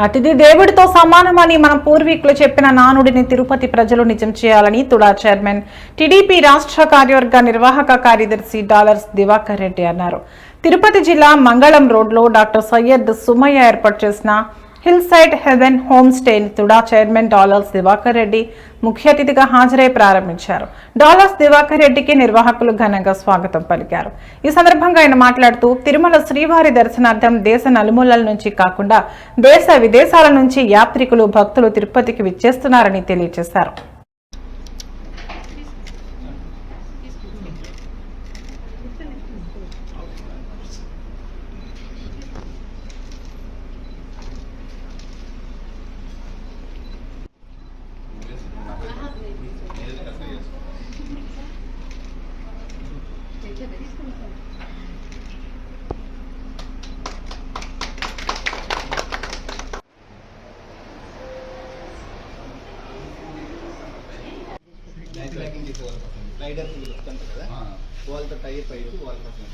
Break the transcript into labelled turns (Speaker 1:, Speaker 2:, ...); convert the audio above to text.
Speaker 1: అతిథి దేవుడితో సమానమని మన పూర్వీకులు చెప్పిన నానుడిని తిరుపతి ప్రజలు నిజం చేయాలని తుడా చైర్మన్ టీడీపీ రాష్ట్ర కార్యవర్గ నిర్వాహక కార్యదర్శి దివాకర్ రెడ్డి అన్నారు. తిరుపతి జిల్లా మంగళం రోడ్లో డాక్టర్ సయ్యద్ సుమయ్య ఏర్పాటు చేసిన హిల్ సైడ్ హెవెన్ హోమ్ స్టేని తుడా చైర్మన్ దివాకర్ రెడ్డి ముఖ్య అతిథిగా హాజరై ప్రారంభించారు. దివాకర్ రెడ్డికి నిర్వాహకులు ఘనంగా స్వాగతం పలికారు. ఈ సందర్భంగా ఆయన మాట్లాడుతూ తిరుమల శ్రీవారి దర్శనార్థం దేశ నలుమూలల నుంచి కాకుండా దేశ విదేశాల నుంచి యాత్రికులు భక్తులు తిరుపతికి విచ్చేస్తున్నారని తెలియజేశారు.
Speaker 2: స్లైడర్ కదా వాళ్ళతో టైర్ పైకి వాళ్ళ కోసం